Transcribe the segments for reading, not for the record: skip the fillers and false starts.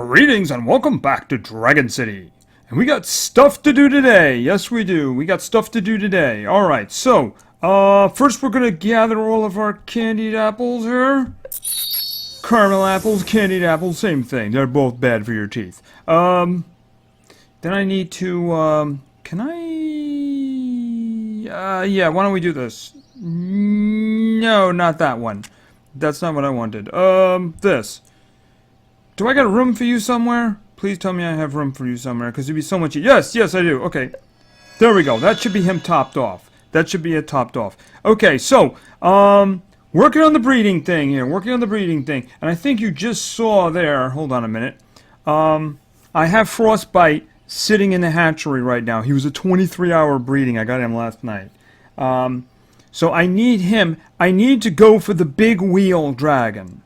Greetings and welcome back to Dragon City. And we got stuff to do today. Yes, we do. We got stuff to do today. Alright, so, first we're gonna gather all of our candied apples here. Caramel apples, candied apples, same thing. They're both bad for your teeth. Then I need to, can I... yeah, why don't we do this? No, not that one. That's not what I wanted. This. Do I got a room for you somewhere? Please tell me I have room for you somewhere, because it'd be so much easier. Yes, I do. Okay. There we go. That should be him topped off. That should be it topped off. Okay, so, working on the breeding thing here. Working on the breeding thing. And I think you just saw there, hold on a minute. I have Frostbite sitting in the hatchery right now. He was a 23-hour breeding. I got him last night. So I need him. I need to go for the big wheel dragon.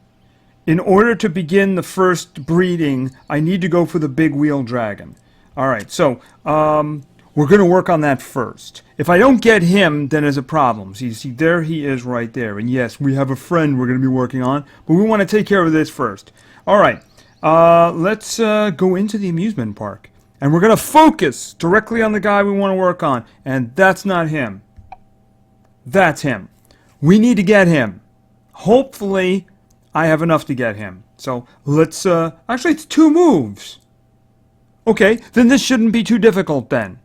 In order to begin the first breeding, I need to go for the big wheel dragon. Alright, so, we're going to work on that first. If I don't get him, then there's a problem. So you see, there he is right there. And yes, we have a friend we're going to be working on, but we want to take care of this first. Alright, let's go into the amusement park. And we're going to focus directly on the guy we want to work on. And that's not him. That's him. We need to get him. Hopefully, I have enough to get him. So, let's, actually, it's 2 moves. Okay, then this shouldn't be too difficult then.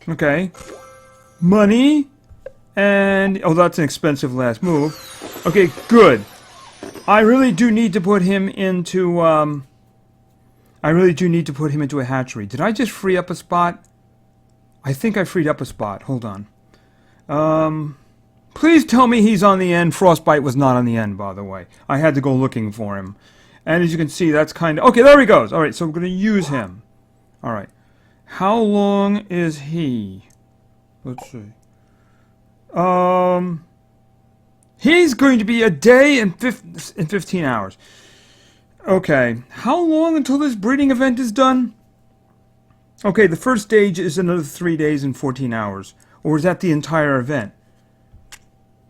Okay. Money. And, oh, that's an expensive last move. Okay, good. I really do need to put him into, I really do need to put him into a hatchery. Did I just free up a spot? I think I freed up a spot. Hold on. Please tell me he's on the end. Frostbite was not on the end, by the way. I had to go looking for him. And as you can see, that's kind of... Okay, there he goes. Alright, so we're going to use him. Alright. How long is he? Let's see. He's going to be a day and 15 hours. Okay. How long until this breeding event is done? Okay, the first stage is another 3 days and 14 hours. Or is that the entire event?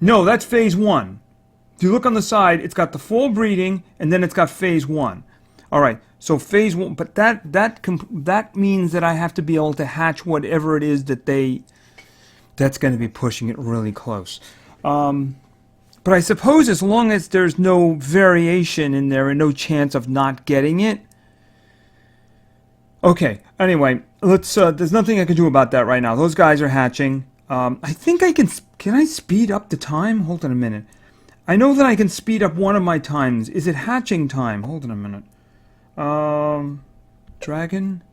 No, that's phase 1. If you look on the side, it's got the full breeding, and then it's got phase 1. Alright, so phase 1, but that means that I have to be able to hatch whatever it is that that's going to be pushing it really close. But I suppose as long as there's no variation in there and no chance of not getting it. Okay, anyway, let's, there's nothing I can do about that right now. Those guys are hatching. I think I can I speed up the time? Hold on a minute. I know that I can speed up one of my times. Is it hatching time? Hold on a minute. Dragon?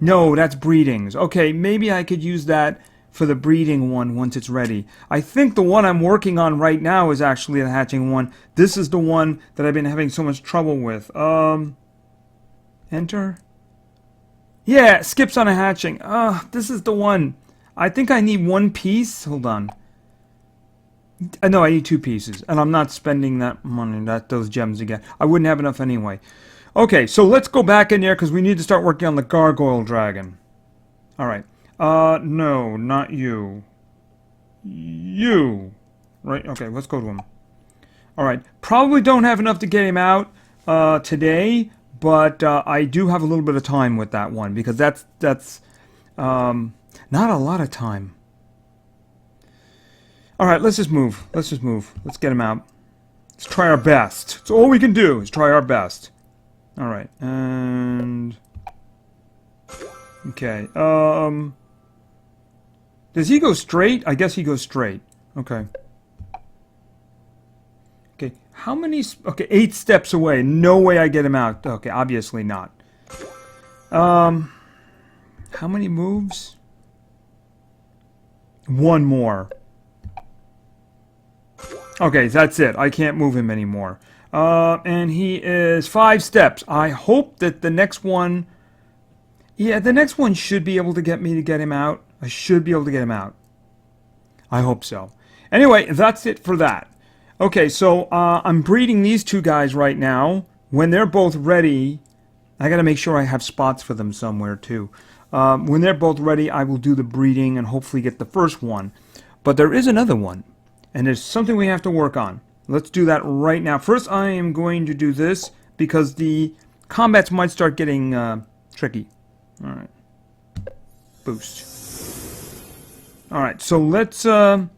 No, that's breedings. Okay, maybe I could use that for the breeding one once it's ready. I think the one I'm working on right now is actually the hatching one. This is the one that I've been having so much trouble with. Enter? Yeah, skips on a hatching. This is the one. I think I need 1 piece. Hold on. No, I need 2 pieces. And I'm not spending that money, those gems again. I wouldn't have enough anyway. Okay, so let's go back in there because we need to start working on the gargoyle dragon. Alright. No, not you. You. Right, okay, let's go to him. Alright, probably don't have enough to get him out today. But I do have a little bit of time with that one because that's not a lot of time. All right, let's just move. Let's just move. Let's get him out. Let's try our best. It's all we can do is try our best. All right, and okay. Does he go straight? I guess he goes straight. Okay. Okay, how many... Okay, 8 steps away. No way I get him out. Okay, obviously not. How many moves? 1 more. Okay, that's it. I can't move him anymore. And he is 5 steps. I hope that the next one... Yeah, the next one should be able to get me to get him out. I should be able to get him out. I hope so. Anyway, that's it for that. Okay, so I'm breeding these 2 guys right now. When they're both ready, I gotta make sure I have spots for them somewhere too. When they're both ready, I will do the breeding and hopefully get the first one. But there is another one, and there's something we have to work on. Let's do that right now. First, I am going to do this because the combats might start getting tricky. Alright. Boost. Alright, so let's go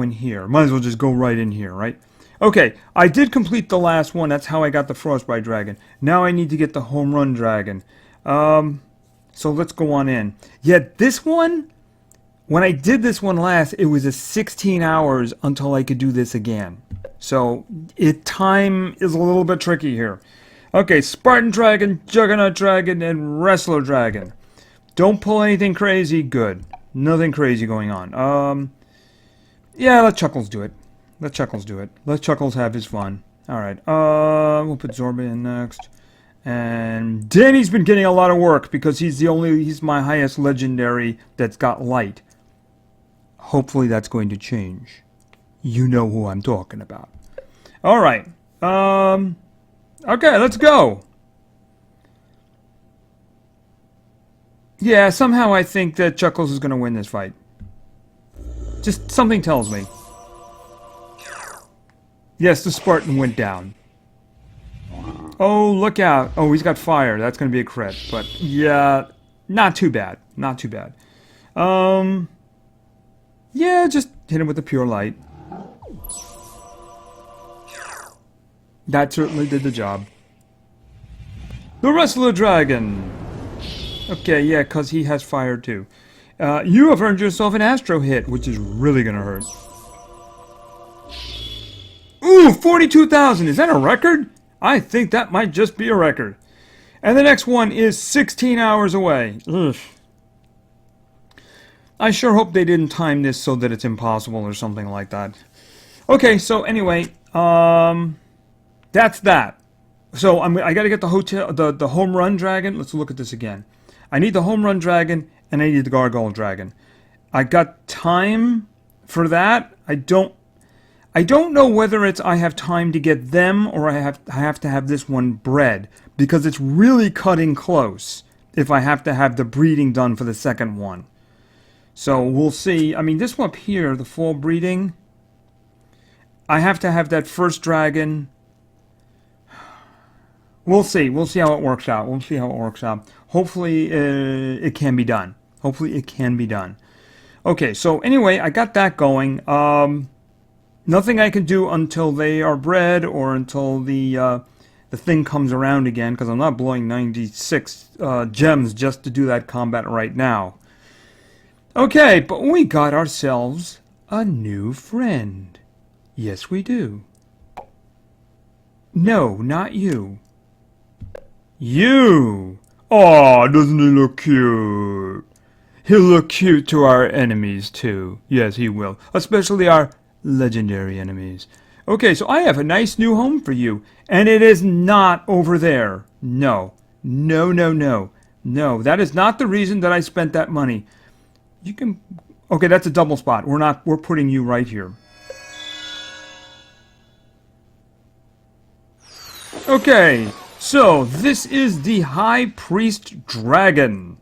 in here. Might as well just go right in here, right? Okay, I did complete the last one. That's how I got the Frostbite Dragon. Now I need to get the Home Run Dragon. So let's go on in. Yet this one, when I did this one last, it was a 16 hours until I could do this again. So time is a little bit tricky here. Okay, Spartan Dragon, Juggernaut Dragon, and Wrestler Dragon. Don't pull anything crazy. Good. Nothing crazy going on. Yeah, let Chuckles do it. Let Chuckles do it. Let Chuckles have his fun. Alright, we'll put Zorba in next. And Danny's been getting a lot of work because he's my highest legendary that's got light. Hopefully that's going to change. You know who I'm talking about. Alright. Okay, let's go. Yeah, somehow I think that Chuckles is going to win this fight. Just something tells me. Yes, the Spartan went down. Oh, look out. Oh, he's got fire. That's going to be a crit. But, yeah, not too bad. Not too bad. Yeah, just hit him with the pure light. That certainly did the job. The Wrestler Dragon. Okay, yeah, because he has fire too. You have earned yourself an Astro hit, which is really going to hurt. Ooh, 42,000. Is that a record? I think that might just be a record. And the next one is 16 hours away. Ugh. I sure hope they didn't time this so that it's impossible or something like that. Okay, so anyway, that's that. So I got to get the Home Run Dragon. Let's look at this again. I need the Home Run Dragon and I need the Gargoyle Dragon. I got time for that. I don't know whether it's I have time to get them or I have to have this one bred because it's really cutting close if I have to have the breeding done for the second one. So we'll see. I mean, this one up here, the full breeding, I have to have that first dragon. We'll see. We'll see how it works out. We'll see how it works out. Hopefully it can be done. Hopefully it can be done. Okay, so anyway, I got that going. Nothing I can do until they are bred or until the thing comes around again, because I'm not blowing 96 gems just to do that combat right now. Okay, but we got ourselves a new friend. Yes, we do. No, not you. You! Aw, doesn't he look cute? He'll look cute to our enemies, too. Yes, he will. Especially our legendary enemies. Okay, so I have a nice new home for you. And it is not over there. No. No, no, no. No, that is not the reason that I spent that money. You can... Okay, that's a double spot. We're putting you right here. Okay, so this is the High Priest Dragon.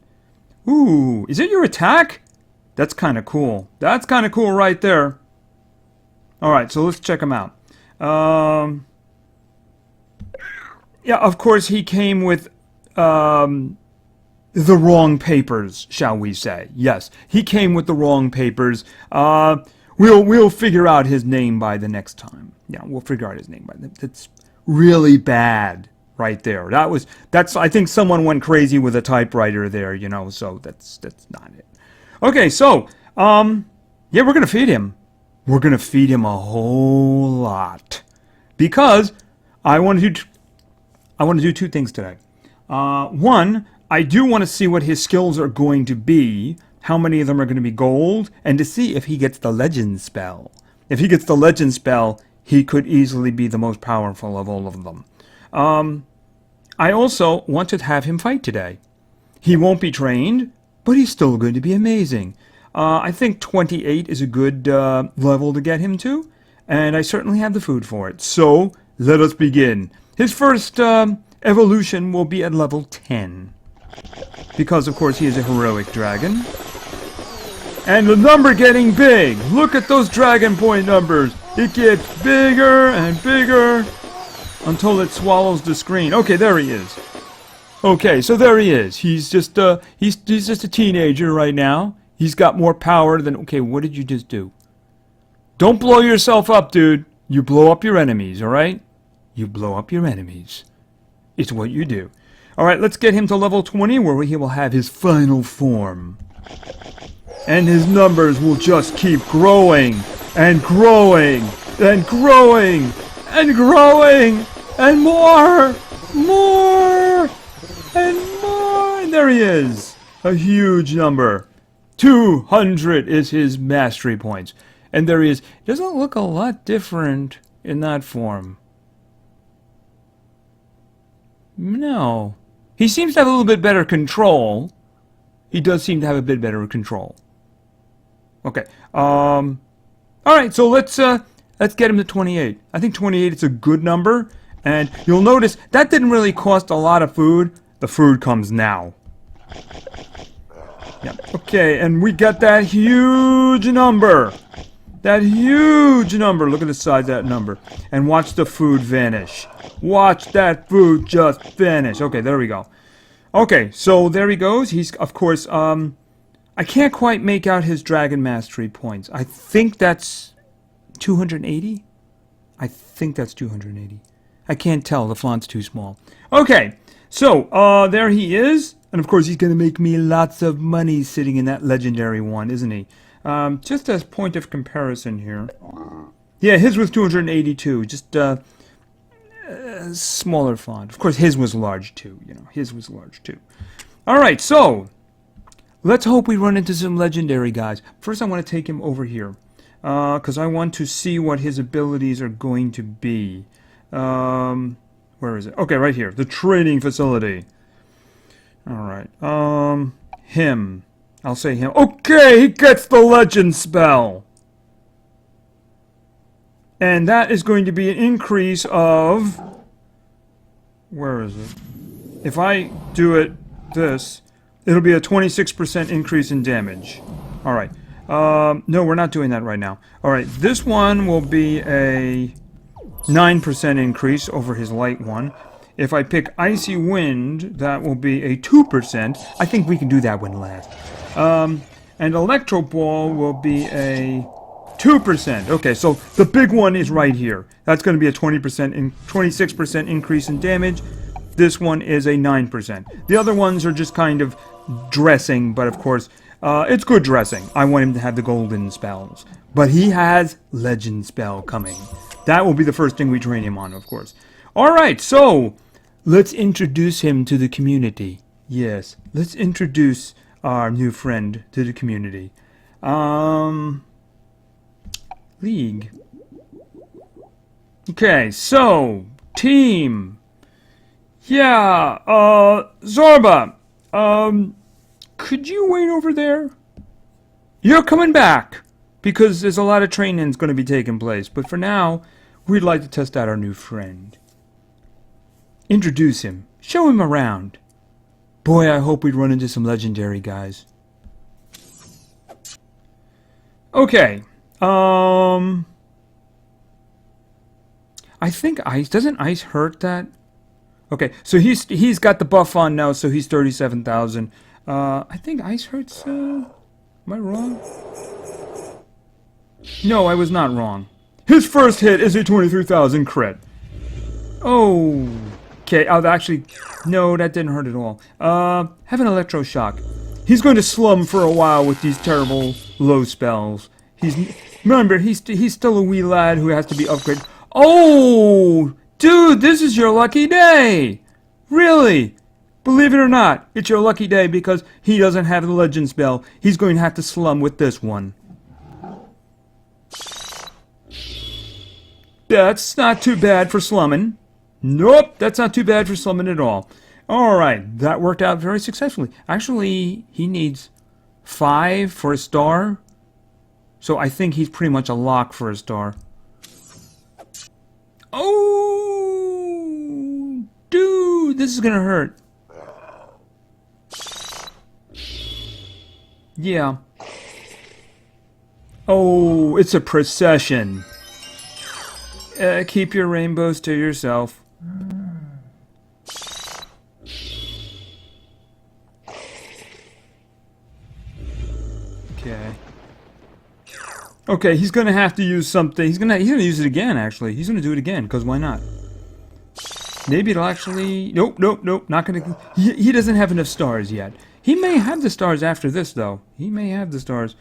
Ooh, is it your attack? That's kind of cool. That's kind of cool right there. Alright, so let's check him out. Yeah, of course he came with the wrong papers, shall we say. Yes, he came with the wrong papers. We'll figure out his name by the next time. Yeah, we'll figure out his name by the... That's really bad right there. That's I think someone went crazy with a typewriter there, you know, so that's not it. Okay, so yeah, we're going to feed him. We're going to feed him a whole lot because I want to do two things today. One, I do want to see what his skills are going to be, how many of them are going to be gold, and to see if he gets the legend spell. If he gets the legend spell, he could easily be the most powerful of all of them. I also want to have him fight today. He won't be trained, but he's still going to be amazing. I think 28 is a good level to get him to, and I certainly have the food for it. So, let us begin. His first evolution will be at level 10. Because, of course, he is a heroic dragon. And the number getting big! Look at those dragon point numbers! It gets bigger and bigger until it swallows the screen. Okay, there he is. Okay, so there he is. He's just he's just a teenager right now. He's got more power than... Okay, what did you just do? Don't blow yourself up, dude. You blow up your enemies, alright? You blow up your enemies. It's what you do. Alright, let's get him to level 20 where he will have his final form. And his numbers will just keep growing and growing and growing and growing and more and more. And there he is. A huge number. 200 is his mastery points. And there he is. Doesn't look a lot different in that form. No. He seems to have a little bit better control. He does seem to have a bit better control. Okay. Alright, so let's get him to 28. I think 28 is a good number. And you'll notice that didn't really cost a lot of food. The food comes now. Yeah. Okay, and we got that huge number. That huge number. Look at the size of that number. And watch the food vanish. Watch that food just vanish. Okay, there we go. Okay, so there he goes. He's, of course, I can't quite make out his dragon mastery points. I think that's 280? I think that's 280. I can't tell. The font's too small. Okay, so, there he is. And, of course, he's going to make me lots of money sitting in that legendary one, isn't he? Just as point of comparison here. Yeah, his was 282. Just, smaller font. Of course, his was large, too. You know, his was large, too. Alright, so... let's hope we run into some legendary guys. First, I want to take him over here. Because I want to see what his abilities are going to be. Where is it? Okay, right here. The training facility. Alright. Him. I'll say him. Okay, he gets the legend spell. And that is going to be an increase of... where is it? If I do it this... it'll be a 26% increase in damage. Alright. No, we're not doing that right now. Alright, this one will be a 9% increase over his light one. If I pick Icy Wind, that will be a 2%. I think we can do that one last. And Electro Ball will be a 2%. Okay, so the big one is right here. That's going to be a 26% increase in damage. This one is a 9%. The other ones are just kind of dressing, but of course, it's good dressing. I want him to have the golden spells. But he has legend spell coming. That will be the first thing we train him on, of course. Alright, so, let's introduce him to the community. Yes, let's introduce our new friend to the community. League. Okay, so, team. Yeah, Zorba, could you wait over there? You're coming back, because there's a lot of training's going to be taking place, but for now, we'd like to test out our new friend. Introduce him. Show him around. Boy, I hope we'd run into some legendary guys. Okay, I think ice, doesn't ice hurt that? Okay, so he's got the buff on now, so he's 37,000. I think ice hurts, am I wrong? No, I was not wrong. His first hit is a 23,000 crit. Oh, okay, actually, no, that didn't hurt at all. Have an electroshock. He's going to slum for a while with these terrible low spells. Remember, he's still a wee lad who has to be upgraded. Oh! Dude, this is your lucky day! Really? Believe it or not, it's your lucky day because he doesn't have the legend spell. He's going to have to slum with this one. That's not too bad for slumming. Nope, that's not too bad for slumming at all. Alright, that worked out very successfully. Actually, he needs 5 for a star. So I think he's pretty much a lock for a star. Oh, dude, this is gonna hurt. Yeah. Oh, it's a procession. Keep your rainbows to yourself. Okay. Okay, he's gonna have to use something. He's gonna use it again. Actually, he's gonna do it again. Cause why not? Maybe it'll actually. Nope. Not gonna. He doesn't have enough stars yet. He may have the stars after this, though. He may have the stars.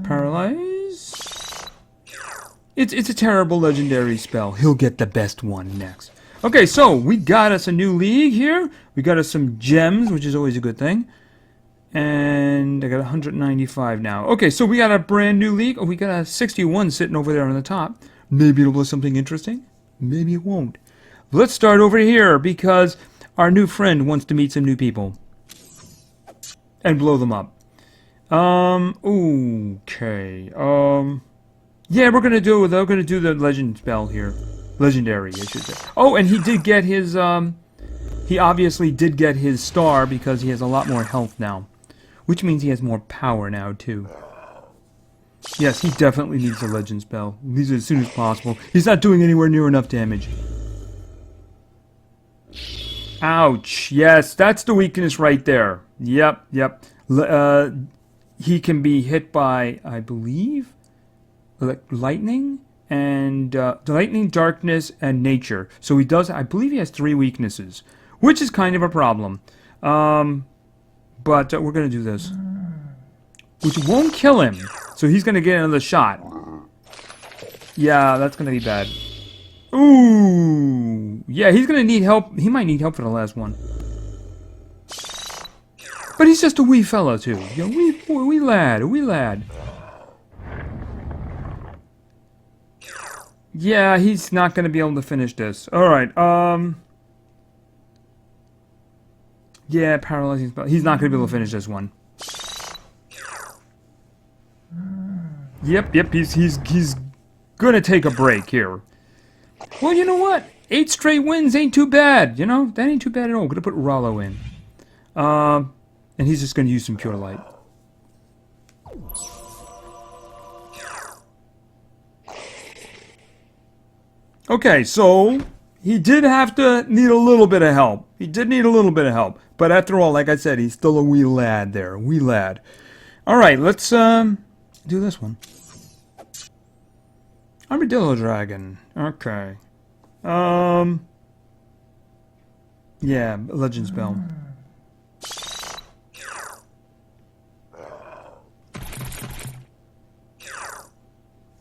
Paralyze. It's a terrible legendary spell. He'll get the best one next. Okay, so we got us a new league here. We got us some gems, which is always a good thing. And I got 195 now. Okay, so we got a brand new league. Oh, we got a 61 sitting over there on the top. Maybe it'll be something interesting. Maybe it won't. Let's start over here because our new friend wants to meet some new people. And blow them up. Okay. Yeah, we're gonna do the legend spell here. Legendary, I should say. Oh, and he did get his, he obviously did get his star because he has a lot more health now. Which means he has more power now, too. Yes, he definitely needs a legend spell. Needs it as soon as possible. He's not doing anywhere near enough damage. Ouch. Yes, that's the weakness right there. Yep. He can be hit by, I believe, lightning and lightning, darkness, and nature. So he does. I believe he has 3 weaknesses, which is kind of a problem. But we're gonna do this, which won't kill him. So he's gonna get another shot. Yeah, that's gonna be bad. Ooh, yeah, he's gonna need help. He might need help for the last one. But he's just a wee fella too. You know, wee lad. Yeah, he's not gonna be able to finish this. All right. Yeah, paralyzing spell. He's not gonna be able to finish this one. Yep. He's gonna take a break here. Well, you know what? 8 straight wins ain't too bad. You know, that ain't too bad at all. I'm gonna put Rollo in. And he's just gonna use some pure light. Okay, so he did have to need a little bit of help. But after all, like I said, he's still a wee lad there. Wee lad. Alright, let's do this one. Armadillos Dragon. Okay. Yeah, legend spell.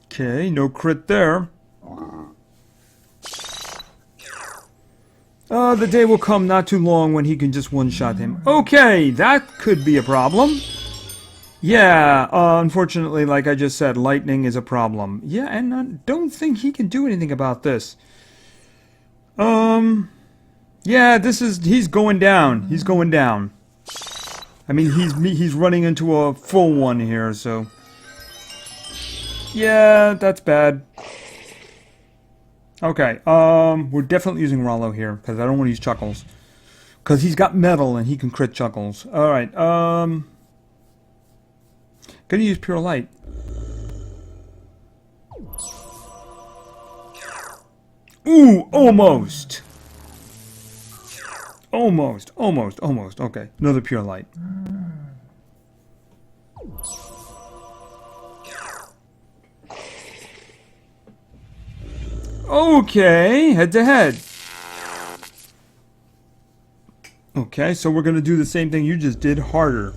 Okay, no crit there. The day will come not too long when he can just one-shot him. Okay, that could be a problem. Yeah, unfortunately, like I just said, lightning is a problem. Yeah, and I don't think he can do anything about this. Yeah, he's going down. He's going down. I mean, he's running into a full one here, so... Yeah, that's bad. Okay, we're definitely using Rollo here, because I don't want to use Chuckles. Because he's got metal and he can crit Chuckles. Alright, gonna use Pure Light. Ooh, almost! Almost. Okay, another Pure Light. Okay, head to head. Okay, so we're gonna do the same thing you just did, harder.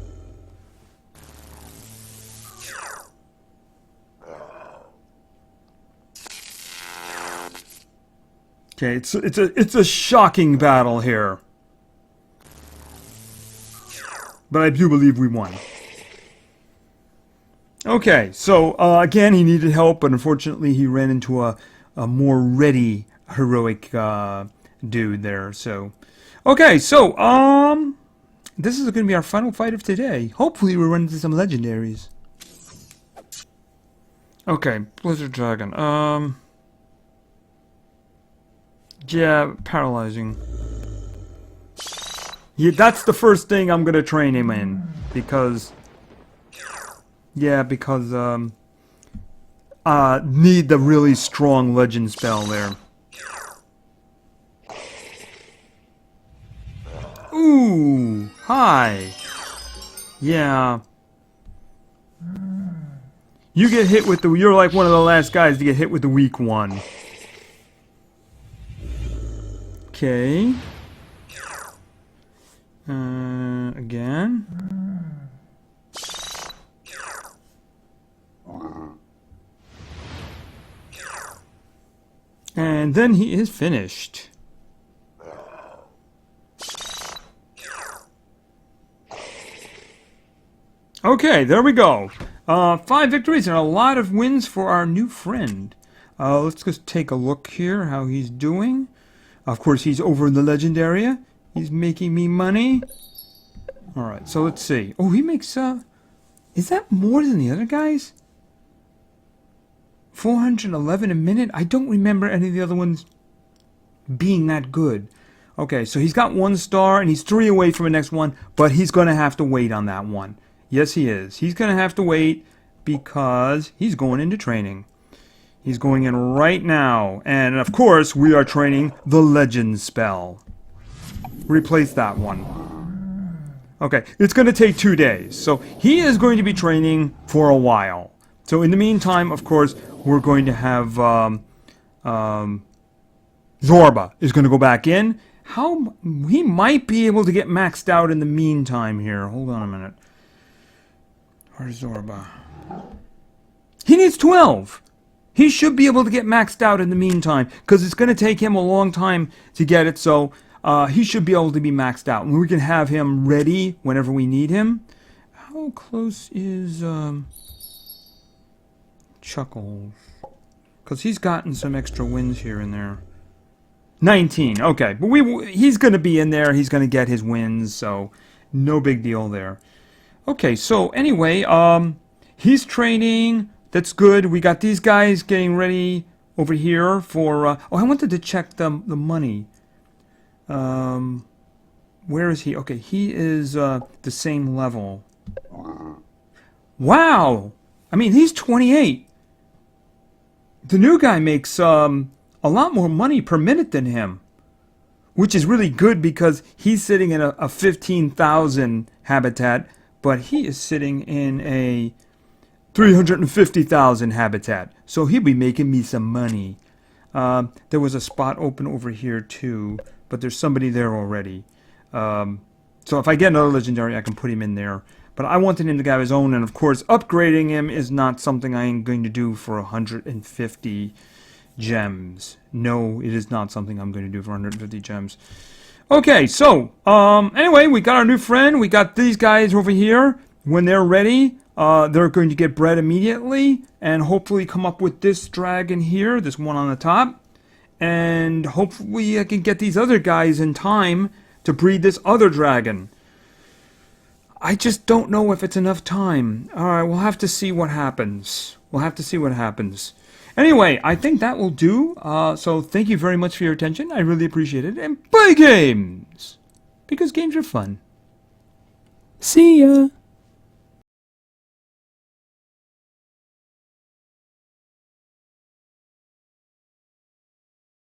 Okay, it's a shocking battle here. But I do believe we won. Okay, so again he needed help, but unfortunately he ran into a more ready heroic dude there. So okay, so this is going to be our final fight of today. Hopefully we run into some legendaries. Okay, Blizzard Dragon. Yeah, paralyzing. Yeah, that's the first thing I'm gonna train him in, because... Yeah, because, need the really strong legend spell there. Ooh, hi. Yeah. You get hit with the... You're like one of the last guys to get hit with the weak one. Okay. Again. And then he is finished. Okay, there we go. 5 victories and a lot of wins for our new friend. Let's just take a look here how he's doing. Of course, he's over in the legend area. He's making me money. Alright, so let's see. Oh, he makes, is that more than the other guys? 411 a minute? I don't remember any of the other ones being that good. Okay, so he's got 1 star and he's 3 away from the next one, but he's going to have to wait on that one. Yes, he is. He's going to have to wait because he's going into training. He's going in right now. And, of course, we are training the legend spell. Replace that one. Okay, it's going to take 2 days. So he is going to be training for a while. So in the meantime, of course, we're going to have Zorba is going to go back in. How he might be able to get maxed out in the meantime here. Hold on a minute. Where's Zorba? He needs 12. He should be able to get maxed out in the meantime because it's going to take him a long time to get it. So he should be able to be maxed out. And we can have him ready whenever we need him. How close is Chuckles? Because he's gotten some extra wins here and there. 19. Okay. But he's going to be in there. He's going to get his wins. So no big deal there. Okay, so anyway, he's training. That's good. We got these guys getting ready over here for... oh, I wanted to check the money. Where is he? Okay, he is the same level. Wow! I mean, he's 28. The new guy makes a lot more money per minute than him. Which is really good because he's sitting in a 15,000 habitat. But he is sitting in a 350,000 habitat. So he'll be making me some money. There was a spot open over here too. But there's somebody there already. So if I get another legendary, I can put him in there. But I wanted him to have his own. And of course, upgrading him is not something I am going to do for 150 gems. No, it is not something I'm going to do for 150 gems. Okay, so, anyway, we got our new friend. We got these guys over here. When they're ready, they're going to get bred immediately. And hopefully come up with this dragon here, this one on the top. And hopefully I can get these other guys in time to breed this other dragon. I just don't know if it's enough time. Alright, we'll have to see what happens. We'll have to see what happens. Anyway, I think that will do. So thank you very much for your attention. I really appreciate it. And play games! Because games are fun. See ya!